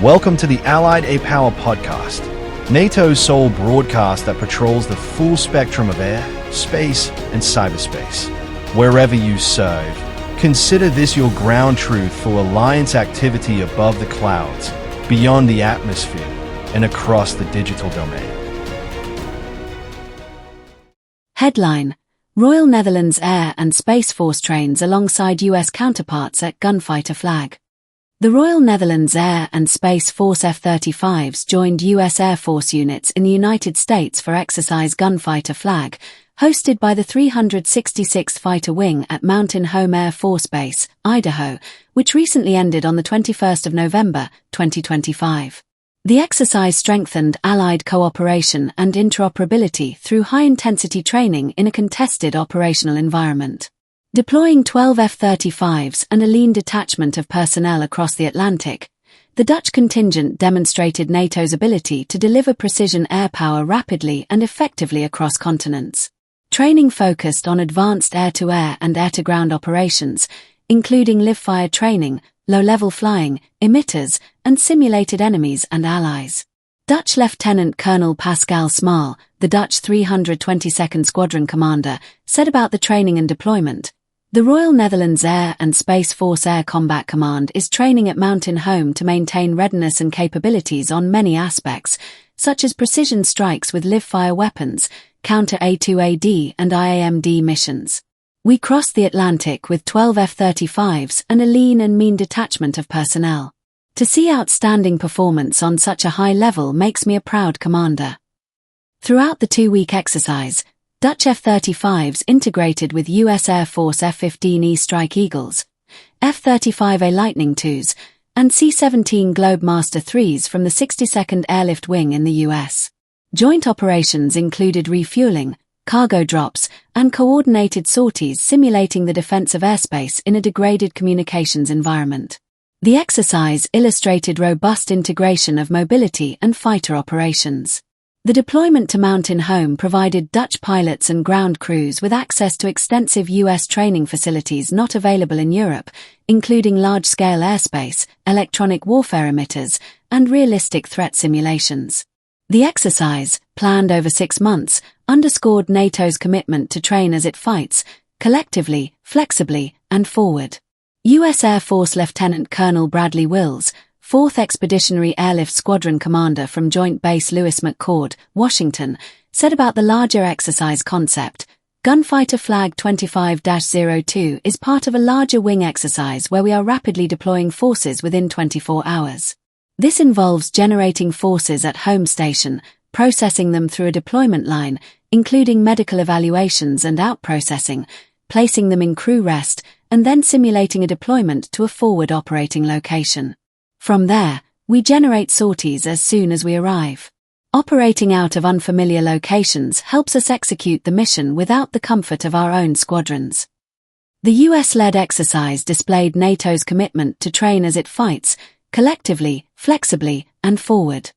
Welcome to the Allied Air Power podcast, NATO's sole broadcast that patrols the full spectrum of air, space, and cyberspace. Wherever you serve, consider this your ground truth for alliance activity above the clouds, beyond the atmosphere, and across the digital domain. Headline: Royal Netherlands Air and Space Force trains alongside US counterparts at gunfighter flag. The Royal Netherlands Air and Space Force F-35s joined US Air Force units in the United States for exercise Gunfighter Flag, hosted by the 366th Fighter Wing at Mountain Home Air Force Base, Idaho, which recently ended on the 21st of November, 2025. The exercise strengthened Allied cooperation and interoperability through high-intensity training in a contested operational environment. Deploying 12 F-35s and a lean detachment of personnel across the Atlantic, the Dutch contingent demonstrated NATO's ability to deliver precision air power rapidly and effectively across continents. Training focused on advanced air-to-air and air-to-ground operations, including live-fire training, low-level flying, emitters, and simulated enemies and allies. Dutch Lieutenant Colonel Pascal Smal, the Dutch 322nd Squadron commander, said about the training and deployment: "The Royal Netherlands Air and Space Force Air Combat Command is training at Mountain Home to maintain readiness and capabilities on many aspects, such as precision strikes with live-fire weapons, counter-A2AD and IAMD missions. We crossed the Atlantic with 12 F-35s and a lean and mean detachment of personnel. To see outstanding performance on such a high level makes me a proud commander." Throughout the two-week exercise, Dutch F-35s integrated with US Air Force F-15E Strike Eagles, F-35A Lightning IIs, and C-17 Globemaster IIIs from the 62nd Airlift Wing in the US. Joint operations included refueling, cargo drops, and coordinated sorties simulating the defense of airspace in a degraded communications environment. The exercise illustrated robust integration of mobility and fighter operations. The deployment to Mountain Home provided Dutch pilots and ground crews with access to extensive US training facilities not available in Europe, including large-scale airspace, electronic warfare emitters, and realistic threat simulations. The exercise, planned over 6 months, underscored NATO's commitment to train as it fights, collectively, flexibly, and forward. US Air Force Lieutenant Colonel Bradley Wills, 4th Expeditionary Airlift Squadron Commander from Joint Base Lewis McChord, Washington, said about the larger exercise concept: "Gunfighter Flag 25-02 is part of a larger wing exercise where we are rapidly deploying forces within 24 hours. This involves generating forces at home station, processing them through a deployment line, including medical evaluations and out-processing, placing them in crew rest, and then simulating a deployment to a forward operating location. From there, we generate sorties as soon as we arrive. Operating out of unfamiliar locations helps us execute the mission without the comfort of our own squadrons." The US-led exercise displayed NATO's commitment to train as it fights, collectively, flexibly, and forward.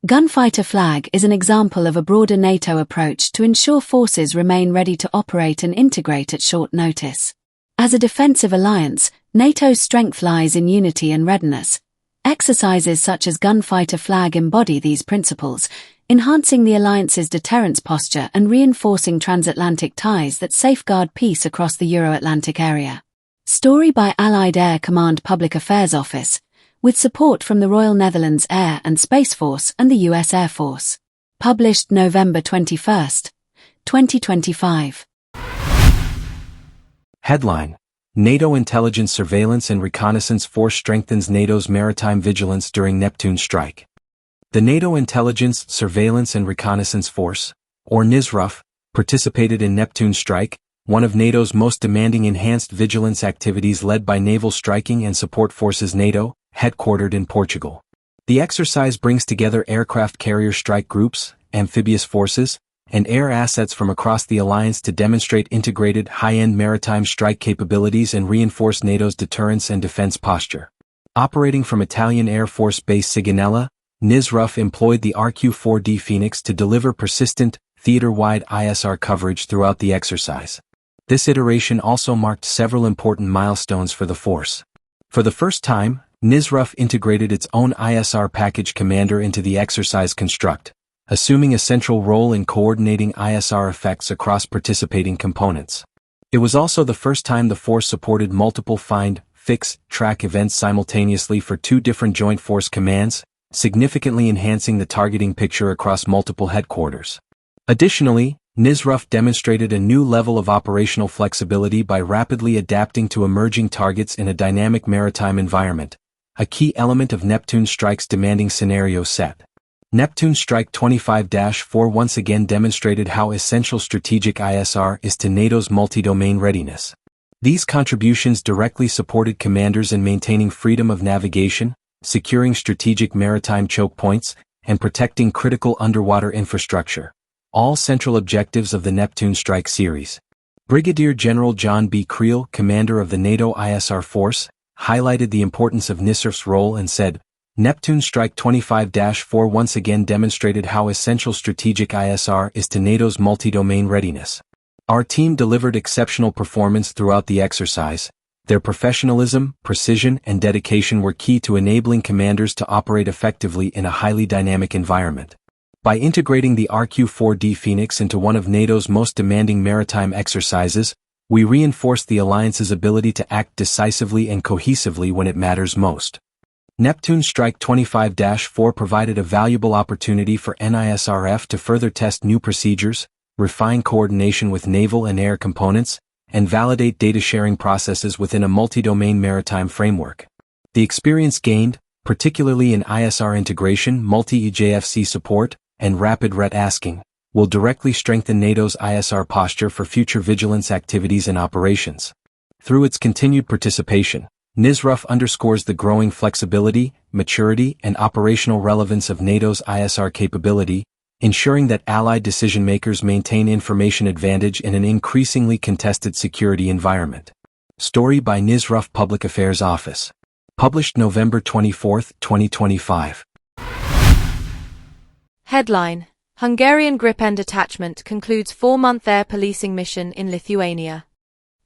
Gunfighter Flag is an example of a broader NATO approach to ensure forces remain ready to operate and integrate at short notice. As a defensive alliance, NATO's strength lies in unity and readiness. Exercises such as Gunfighter Flag embody these principles, enhancing the alliance's deterrence posture and reinforcing transatlantic ties that safeguard peace across the Euro-Atlantic area. Story by Allied Air Command Public Affairs Office, with support from the Royal Netherlands Air and Space Force and the US Air Force. Published November 21, 2025. Headline: NATO Intelligence Surveillance and Reconnaissance Force strengthens NATO's maritime vigilance during Neptune Strike. The NATO Intelligence, Surveillance and Reconnaissance Force, or NISRF, participated in Neptune Strike, one of NATO's most demanding enhanced vigilance activities led by Naval Striking and Support Forces NATO, headquartered in Portugal. The exercise brings together aircraft carrier strike groups, amphibious forces, and air assets from across the alliance to demonstrate integrated high-end maritime strike capabilities and reinforce NATO's deterrence and defense posture. Operating from Italian Air Force Base Sigonella, NISRF employed the RQ-4D Phoenix to deliver persistent, theater-wide ISR coverage throughout the exercise. This iteration also marked several important milestones for the force. For the first time, NISRF integrated its own ISR package commander into the exercise construct, assuming a central role in coordinating ISR effects across participating components. It was also the first time the force supported multiple find, fix, track events simultaneously for two different Joint Force commands, significantly enhancing the targeting picture across multiple headquarters. Additionally, NISRF demonstrated a new level of operational flexibility by rapidly adapting to emerging targets in a dynamic maritime environment, a key element of Neptune Strike's demanding scenario set. Neptune Strike 25-4 once again demonstrated how essential strategic ISR is to NATO's multi-domain readiness. These contributions directly supported commanders in maintaining freedom of navigation, securing strategic maritime choke points, and protecting critical underwater infrastructure, all central objectives of the Neptune Strike series. Brigadier General John B. Creel, commander of the NATO ISR force, highlighted the importance of NISRF's role and said, Neptune Strike 25-4 once again demonstrated how essential strategic ISR is to NATO's multi-domain readiness. Our team delivered exceptional performance throughout the exercise. Their professionalism, precision, and dedication were key to enabling commanders to operate effectively in a highly dynamic environment. By integrating the RQ-4D Phoenix into one of NATO's most demanding maritime exercises, we reinforced the alliance's ability to act decisively and cohesively when it matters most. Neptune Strike 25-4 provided a valuable opportunity for NISRF to further test new procedures, refine coordination with naval and air components, and validate data-sharing processes within a multi-domain maritime framework. The experience gained, particularly in ISR integration, multi-EJFC support, and rapid ret asking, will directly strengthen NATO's ISR posture for future vigilance activities and operations. Through its continued participation, NISRF underscores the growing flexibility, maturity, and operational relevance of NATO's ISR capability, ensuring that allied decision-makers maintain information advantage in an increasingly contested security environment. Story by NISRF Public Affairs Office. Published November 24, 2025. Headline: Hungarian Gripen detachment concludes 4-month air policing mission in Lithuania.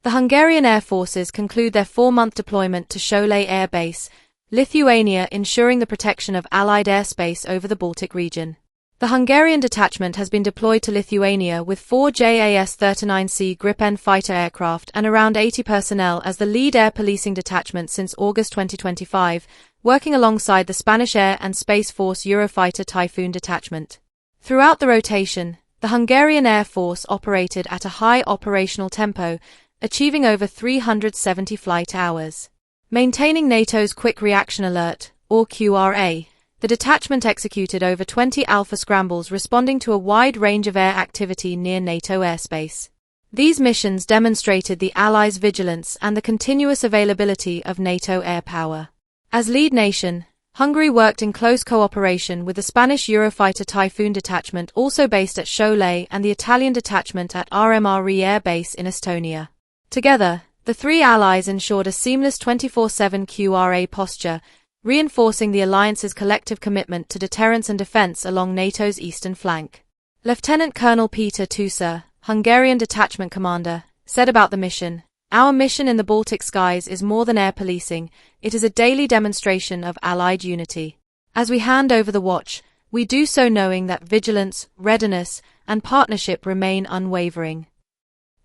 The Hungarian Air Forces conclude their 4-month deployment to Šiauliai Air Base, Lithuania, ensuring the protection of Allied airspace over the Baltic region. The Hungarian detachment has been deployed to Lithuania with 4 JAS-39C Gripen fighter aircraft and around 80 personnel as the lead air policing detachment since August 2025, working alongside the Spanish Air and Space Force Eurofighter Typhoon detachment. Throughout the rotation, the Hungarian Air Force operated at a high operational tempo, achieving over 370 flight hours. Maintaining NATO's Quick Reaction Alert, or QRA, the detachment executed over 20 Alpha scrambles responding to a wide range of air activity near NATO airspace. These missions demonstrated the Allies' vigilance and the continuous availability of NATO air power. As lead nation, Hungary worked in close cooperation with the Spanish Eurofighter Typhoon detachment also based at Šiauliai and the Italian detachment at RMRE Air Base in Estonia. Together, the three allies ensured a seamless 24/7 QRA posture, reinforcing the alliance's collective commitment to deterrence and defense along NATO's eastern flank. Lieutenant Colonel Peter Tusa, Hungarian detachment commander, said about the mission, "Our mission in the Baltic skies is more than air policing, it is a daily demonstration of Allied unity. As we hand over the watch, we do so knowing that vigilance, readiness, and partnership remain unwavering."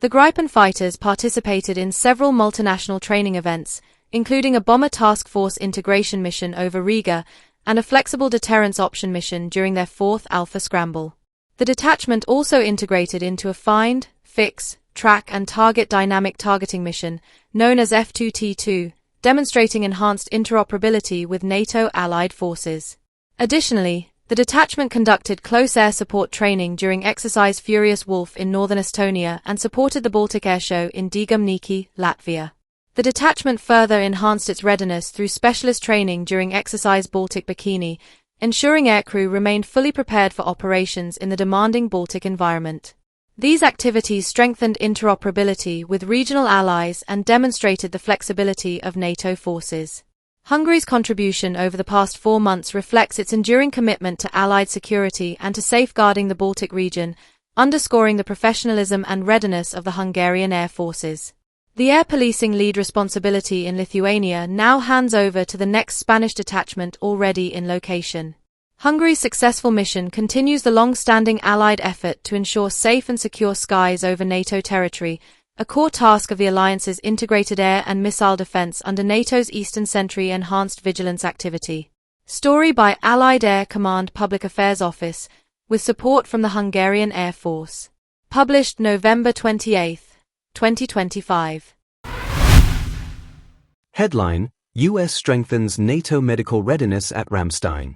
The Gripen fighters participated in several multinational training events, including a bomber task force integration mission over Riga and a flexible deterrence option mission during their 4th Alpha scramble. The detachment also integrated into a find, fix, track and target dynamic targeting mission, known as F2T2, demonstrating enhanced interoperability with NATO allied forces. Additionally, the detachment conducted close air support training during Exercise Furious Wolf in northern Estonia and supported the Baltic Air Show in Digum, Latvia. The detachment further enhanced its readiness through specialist training during Exercise Baltic Bikini, ensuring aircrew remained fully prepared for operations in the demanding Baltic environment. These activities strengthened interoperability with regional allies and demonstrated the flexibility of NATO forces. Hungary's contribution over the past 4 months reflects its enduring commitment to Allied security and to safeguarding the Baltic region, underscoring the professionalism and readiness of the Hungarian Air Forces. The air policing lead responsibility in Lithuania now hands over to the next Spanish detachment already in location. Hungary's successful mission continues the long-standing Allied effort to ensure safe and secure skies over NATO territory, a core task of the alliance's integrated air and missile defense under NATO's Eastern Sentry Enhanced Vigilance Activity. Story by Allied Air Command Public Affairs Office, with support from the Hungarian Air Force. Published November 28, 2025. Headline: U.S. strengthens NATO medical readiness at Ramstein.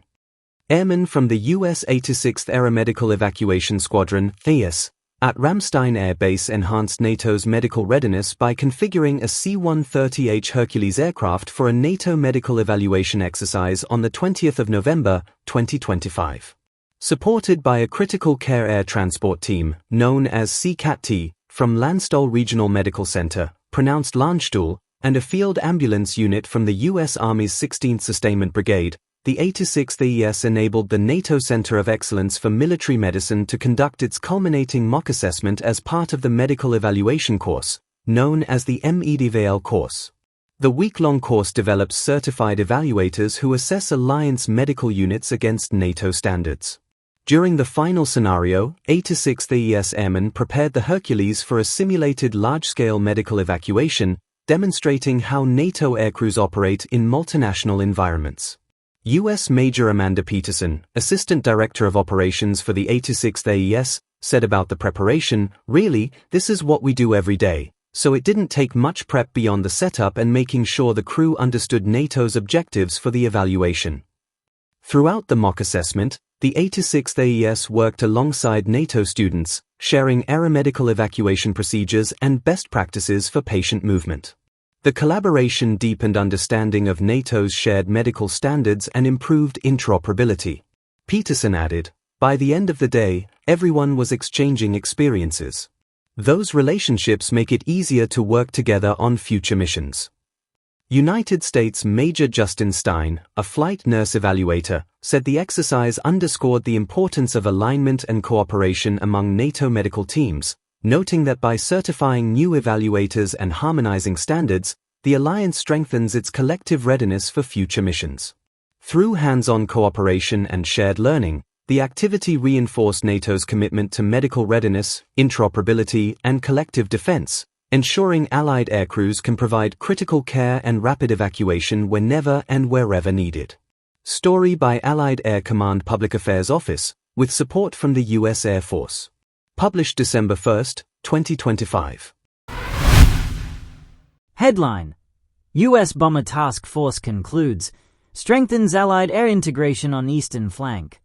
Airmen from the U.S. 86th Aeromedical Evacuation Squadron, AES, at Ramstein Air Base enhanced NATO's medical readiness by configuring a C-130H Hercules aircraft for a NATO medical evaluation exercise on the 20th of November, 2025. Supported by a critical care air transport team, known as CCAT-T, from Landstuhl Regional Medical Center, pronounced Landstuhl, and a field ambulance unit from the U.S. Army's 16th Sustainment Brigade, the 86th AES enabled the NATO Center of Excellence for Military Medicine to conduct its culminating mock assessment as part of the medical evaluation course, known as the MEDVL course. The week-long course develops certified evaluators who assess alliance medical units against NATO standards. During the final scenario, 86th AES airmen prepared the Hercules for a simulated large-scale medical evacuation, demonstrating how NATO aircrews operate in multinational environments. U.S. Major Amanda Peterson, Assistant Director of Operations for the 86th AES, said about the preparation, "Really, this is what we do every day, so it didn't take much prep beyond the setup and making sure the crew understood NATO's objectives for the evaluation." Throughout the mock assessment, the 86th AES worked alongside NATO students, sharing aeromedical evacuation procedures and best practices for patient movement. The collaboration deepened understanding of NATO's shared medical standards and improved interoperability. Peterson added, "By the end of the day, everyone was exchanging experiences. Those relationships make it easier to work together on future missions." United States Major Justin Stein, a flight nurse evaluator, said the exercise underscored the importance of alignment and cooperation among NATO medical teams, noting that by certifying new evaluators and harmonizing standards, the alliance strengthens its collective readiness for future missions. Through hands-on cooperation and shared learning, the activity reinforced NATO's commitment to medical readiness, interoperability, and collective defense, ensuring Allied aircrews can provide critical care and rapid evacuation whenever and wherever needed. Story by Allied Air Command Public Affairs Office, with support from the U.S. Air Force. Published December 1, 2025. Headline: U.S. Bomber Task Force concludes, strengthens Allied air integration on eastern flank.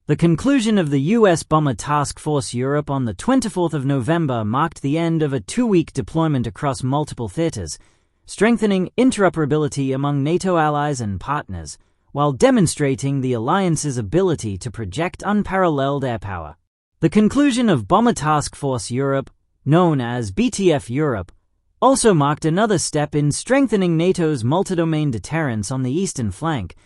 The conclusion of the U.S. Bomber Task Force Europe on the 24th of November marked the end of a 2-week deployment across multiple theaters, strengthening interoperability among NATO allies and partners, while demonstrating the alliance's ability to project unparalleled air power. The conclusion of Bomber Task Force Europe, known as BTF Europe, also marked another step in strengthening NATO's multi-domain deterrence on the eastern flank,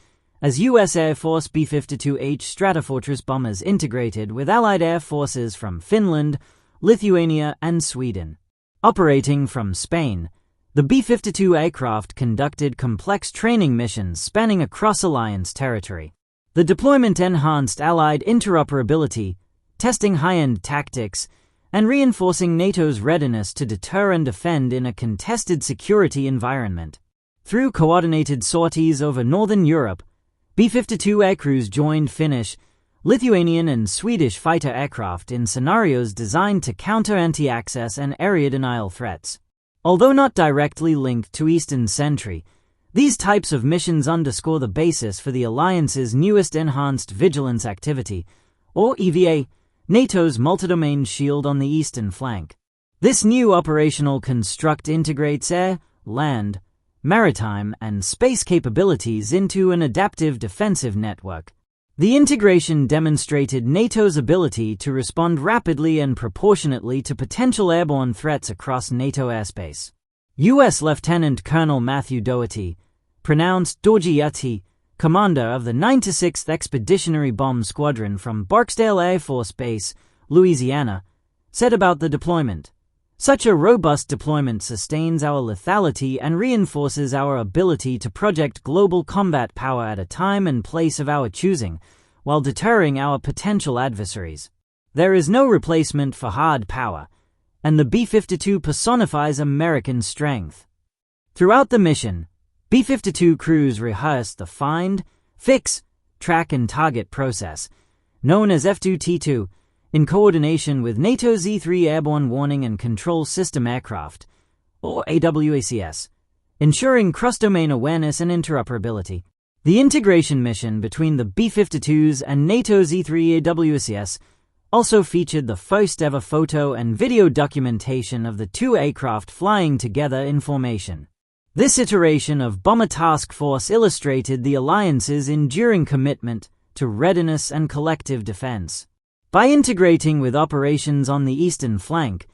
as U.S. Air Force B-52H Stratofortress bombers integrated with Allied air forces from Finland, Lithuania, and Sweden. Operating from Spain, the B-52 aircraft conducted complex training missions spanning across Alliance territory. The deployment enhanced Allied interoperability, testing high-end tactics, and reinforcing NATO's readiness to deter and defend in a contested security environment. Through coordinated sorties over Northern Europe, B-52 aircrews joined Finnish, Lithuanian and Swedish fighter aircraft in scenarios designed to counter anti-access and area denial threats. Although not directly linked to Eastern Sentry, these types of missions underscore the basis for the Alliance's newest Enhanced Vigilance Activity, or EVA, NATO's multi-domain shield on the eastern flank. This new operational construct integrates air, land, maritime, and space capabilities into an adaptive defensive network. The integration demonstrated NATO's ability to respond rapidly and proportionately to potential airborne threats across NATO airspace. U.S. Lieutenant Colonel Matthew Doherty, pronounced Doherty, commander of the 96th Expeditionary Bomb Squadron from Barksdale Air Force Base, Louisiana, said about the deployment, Such a robust deployment sustains our lethality and reinforces our ability to project global combat power at a time and place of our choosing, while deterring our potential adversaries. There is no replacement for hard power, and the B-52 personifies American strength. Throughout the mission, B-52 crews rehearsed the find, fix, track and target process, known as F2T2, in coordination with NATO's E-3 Airborne Warning and Control System aircraft, or AWACS, ensuring cross-domain awareness and interoperability. The integration mission between the B-52s and NATO's E-3 AWACS also featured the first-ever photo and video documentation of the two aircraft flying together in formation. This iteration of Bomber Task Force illustrated the alliance's enduring commitment to readiness and collective defense. By integrating with operations on the eastern flank,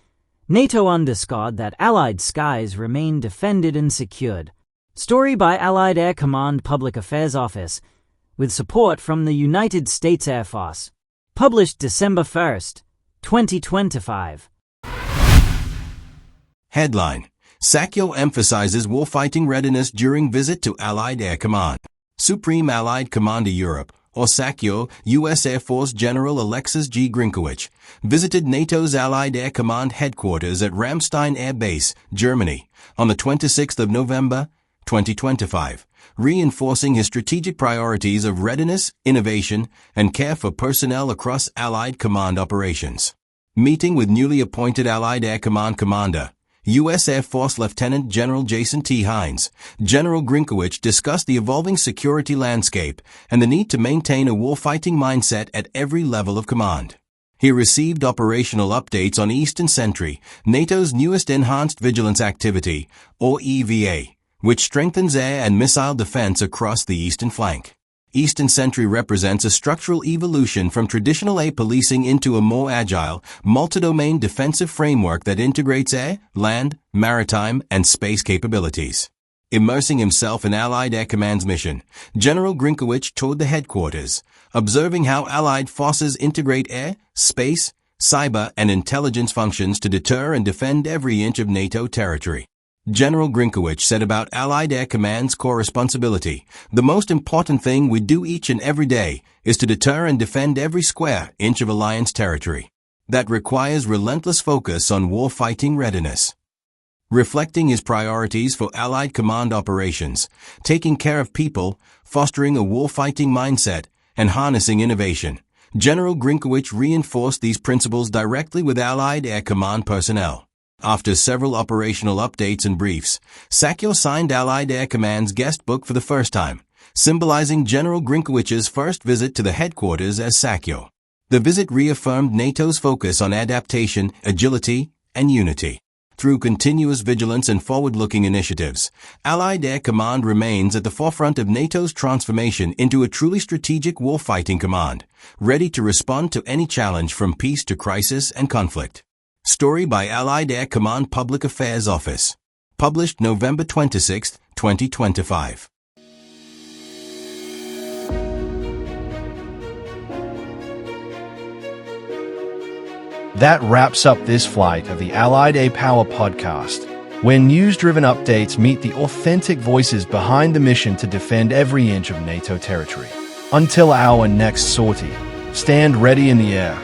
NATO underscored that Allied skies remain defended and secured. Story by Allied Air Command Public Affairs Office, with support from the United States Air Force. Published December 1, 2025. Headline: SACEUR emphasizes warfighting readiness during visit to Allied Air Command. Supreme Allied Commander Europe, or SACEUR, U.S. Air Force General Alexis G. Grinkowicz, visited NATO's Allied Air Command headquarters at Ramstein Air Base, Germany, on the 26th of November, 2025, reinforcing his strategic priorities of readiness, innovation, and care for personnel across Allied Command operations. Meeting with newly appointed Allied Air Command Commander, U.S. Air Force Lieutenant General Jason T. Hines, General Grinkowicz discussed the evolving security landscape and the need to maintain a warfighting mindset at every level of command. He received operational updates on Eastern Sentry, NATO's newest enhanced vigilance activity, or EVA, which strengthens air and missile defense across the eastern flank. Eastern Sentry represents a structural evolution from traditional air policing into a more agile, multi-domain defensive framework that integrates air, land, maritime, and space capabilities. Immersing himself in Allied Air Command's mission, General Grinkowicz toured the headquarters, observing how Allied forces integrate air, space, cyber, and intelligence functions to deter and defend every inch of NATO territory. General Grinkowicz said about Allied Air Command's core responsibility, "The most important thing we do each and every day is to deter and defend every square inch of Alliance territory. That requires relentless focus on warfighting readiness." Reflecting his priorities for Allied Command operations, taking care of people, fostering a warfighting mindset, and harnessing innovation, General Grinkowicz reinforced these principles directly with Allied Air Command personnel. After several operational updates and briefs, SACEUR signed Allied Air Command's guest book for the first time, symbolizing General Grinkowicz's first visit to the headquarters as SACEUR. The visit reaffirmed NATO's focus on adaptation, agility, and unity. Through continuous vigilance and forward-looking initiatives, Allied Air Command remains at the forefront of NATO's transformation into a truly strategic warfighting command, ready to respond to any challenge from peace to crisis and conflict. Story by Allied Air Command Public Affairs Office. Published November 26, 2025. That wraps up this flight of the Allied Air Power podcast, where news-driven updates meet the authentic voices behind the mission to defend every inch of NATO territory. Until our next sortie, stand ready in the air,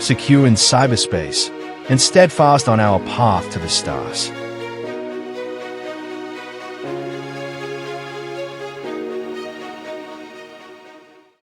secure in cyberspace, and steadfast on our path to the stars.